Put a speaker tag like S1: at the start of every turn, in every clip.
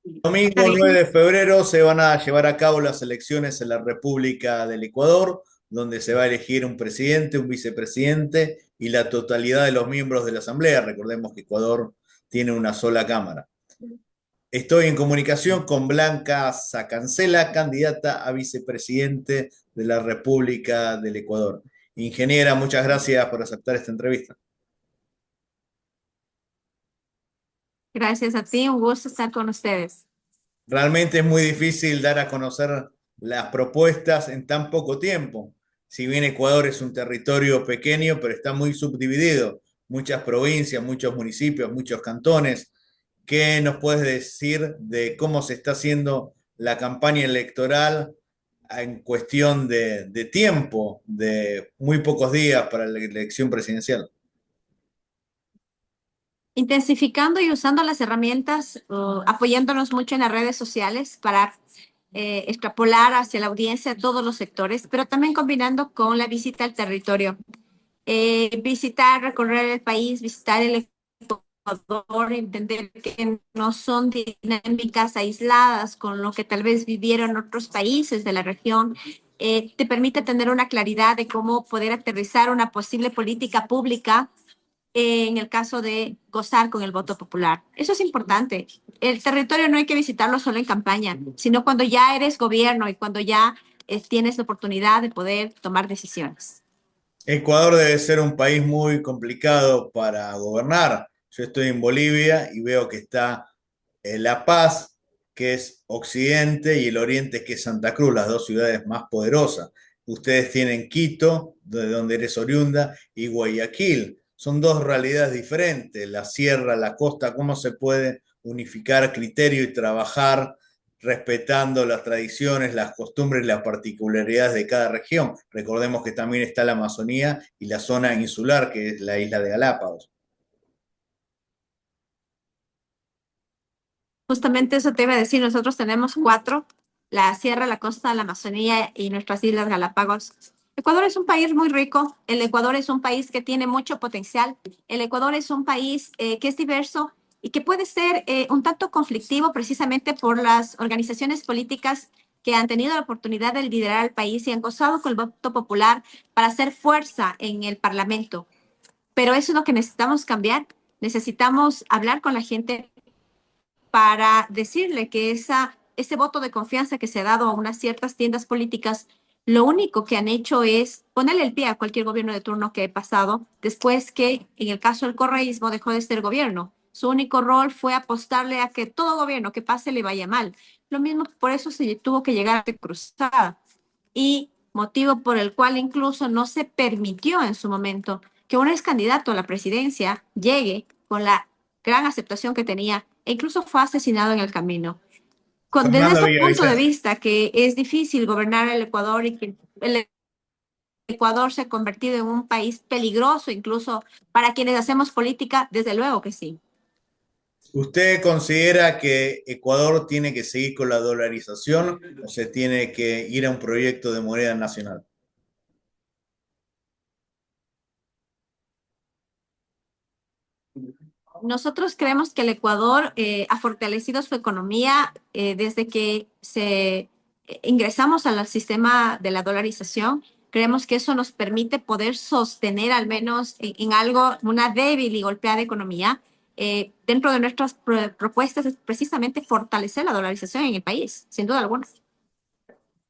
S1: Domingo 9 de febrero se van a llevar a cabo las elecciones en la República del Ecuador, donde se va a elegir un presidente, un vicepresidente y la totalidad de los miembros de la Asamblea. Recordemos que Ecuador tiene una sola Cámara. Estoy en comunicación con Blanca Sacancela, candidata a vicepresidente de la República del Ecuador. Ingeniera, muchas gracias por aceptar esta entrevista.
S2: Gracias a ti, un gusto estar con ustedes.
S1: Realmente es muy difícil dar a conocer las propuestas en tan poco tiempo. Si bien Ecuador es un territorio pequeño, pero está muy subdividido, muchas provincias, muchos municipios, muchos cantones. ¿Qué nos puedes decir de cómo se está haciendo la campaña electoral en cuestión de tiempo, de muy pocos días para la elección presidencial?
S2: Intensificando y usando las herramientas, apoyándonos mucho en las redes sociales para extrapolar hacia la audiencia a todos los sectores, pero también combinando con la visita al territorio. Visitar, recorrer el país, visitar el Ecuador, entender que no son dinámicas aisladas con lo que tal vez vivieron otros países de la región, te permite tener una claridad de cómo poder aterrizar una posible política pública en el caso de gozar con el voto popular. Eso es importante. El territorio no hay que visitarlo solo en campaña, sino cuando ya eres gobierno y cuando ya tienes la oportunidad de poder tomar decisiones.
S1: Ecuador debe ser un país muy complicado para gobernar. Yo estoy en Bolivia y veo que está La Paz, que es Occidente, y el Oriente, que es Santa Cruz, las dos ciudades más poderosas. Ustedes tienen Quito, de donde eres oriunda, y Guayaquil. Son dos realidades diferentes, la sierra, la costa. ¿Cómo se puede unificar criterio y trabajar respetando las tradiciones, las costumbres y las particularidades de cada región? Recordemos que también está la Amazonía y la zona insular, que es la isla de Galápagos.
S2: Justamente eso te iba a decir, nosotros tenemos cuatro, la sierra, la costa, la Amazonía y nuestras islas Galápagos. Ecuador es un país muy rico, el Ecuador es un país que tiene mucho potencial, el Ecuador es un país que es diverso y que puede ser un tanto conflictivo precisamente por las organizaciones políticas que han tenido la oportunidad de liderar al país y han gozado con el voto popular para hacer fuerza en el Parlamento. Pero eso es lo que necesitamos cambiar. Necesitamos hablar con la gente para decirle que ese voto de confianza que se ha dado a unas ciertas tiendas políticas, lo único que han hecho es ponerle el pie a cualquier gobierno de turno que he pasado, después que en el caso del correísmo dejó de ser gobierno. Su único rol fue apostarle a que todo gobierno que pase le vaya mal. Lo mismo, por eso se tuvo que llegar a cruzada y motivo por el cual incluso no se permitió en su momento que un ex candidato a la presidencia llegue con la gran aceptación que tenía e incluso fue asesinado en el camino. Desde
S1: Fernanda
S2: ese punto de
S1: Villavicencio.
S2: vista que es difícil gobernar el Ecuador y que el Ecuador se ha convertido en un país peligroso incluso para quienes hacemos política, desde luego que sí.
S1: ¿Usted considera que Ecuador tiene que seguir con la dolarización o se tiene que ir a un proyecto de moneda nacional?
S2: Nosotros creemos que el Ecuador ha fortalecido su economía desde que ingresamos al sistema de la dolarización. Creemos que eso nos permite poder sostener al menos en algo una débil y golpeada economía. Dentro de nuestras propuestas es precisamente fortalecer la dolarización en el país, sin duda alguna.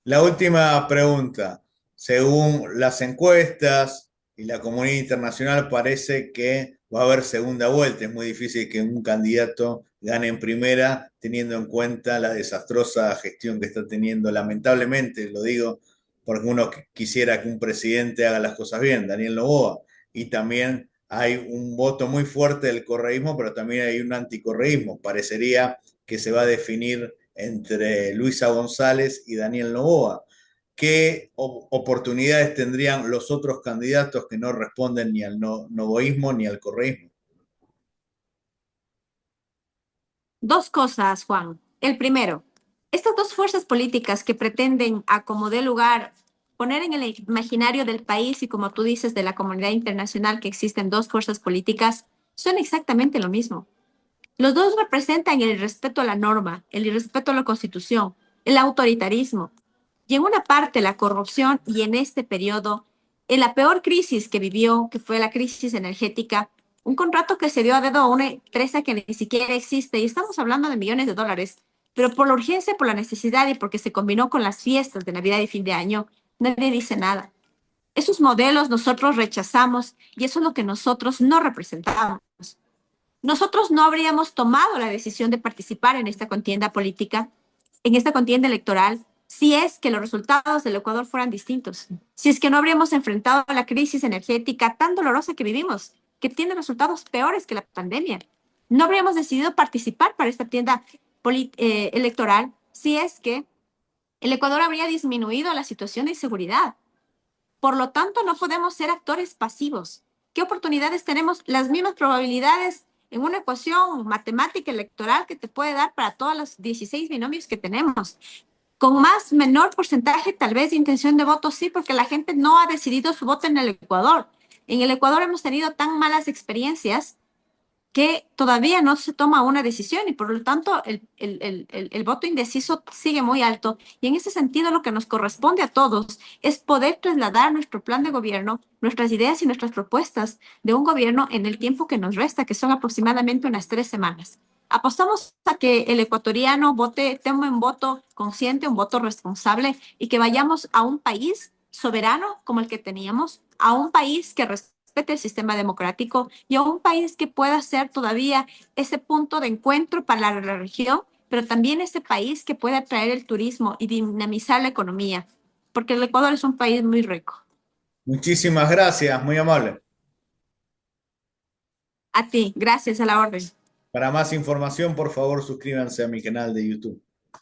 S1: La última pregunta. Según las encuestas y la comunidad internacional, parece que va a haber segunda vuelta. Es muy difícil que un candidato gane en primera, teniendo en cuenta la desastrosa gestión que está teniendo. Lamentablemente, lo digo porque uno quisiera que un presidente haga las cosas bien, Daniel Noboa. Y también hay un voto muy fuerte del correísmo, pero también hay un anticorreísmo. Parecería que se va a definir entre Luisa González y Daniel Noboa. ¿Qué oportunidades tendrían los otros candidatos que no responden ni al novoísmo ni al correísmo?
S2: Dos cosas, Juan. El primero, estas dos fuerzas políticas que pretenden, a como dé lugar, poner en el imaginario del país y, como tú dices, de la comunidad internacional que existen dos fuerzas políticas, son exactamente lo mismo. Los dos representan el irrespeto a la norma, el irrespeto a la Constitución, el autoritarismo. Y en una parte la corrupción y en este periodo, en la peor crisis que vivió, que fue la crisis energética, un contrato que se dio a dedo a una empresa que ni siquiera existe, y estamos hablando de millones de dólares, pero por la urgencia, por la necesidad y porque se combinó con las fiestas de Navidad y fin de año, nadie dice nada. Esos modelos nosotros rechazamos y eso es lo que nosotros no representamos. Nosotros no habríamos tomado la decisión de participar en esta contienda política, en esta contienda electoral, si es que los resultados del Ecuador fueran distintos, si es que no habríamos enfrentado la crisis energética tan dolorosa que vivimos, que tiene resultados peores que la pandemia. No habríamos decidido participar para esta tienda electoral si es que el Ecuador habría disminuido la situación de inseguridad. Por lo tanto, no podemos ser actores pasivos. ¿Qué oportunidades tenemos? Las mismas probabilidades en una ecuación matemática electoral que te puede dar para todos los 16 binomios que tenemos. Con más menor porcentaje tal vez de intención de voto, sí, porque la gente no ha decidido su voto en el Ecuador. En el Ecuador hemos tenido tan malas experiencias que todavía no se toma una decisión y por lo tanto el voto indeciso sigue muy alto. Y en ese sentido lo que nos corresponde a todos es poder trasladar nuestro plan de gobierno, nuestras ideas y nuestras propuestas de un gobierno en el tiempo que nos resta, que son aproximadamente unas 3 semanas. Apostamos a que el ecuatoriano vote, tome un voto consciente, un voto responsable y que vayamos a un país soberano como el que teníamos, a un país que respete el sistema democrático y a un país que pueda ser todavía ese punto de encuentro para la región, pero también ese país que pueda atraer el turismo y dinamizar la economía, porque el Ecuador es un país muy rico.
S1: Muchísimas gracias, muy amable.
S2: A ti, gracias a la orden.
S1: Para más información, por favor, suscríbanse a mi canal de YouTube.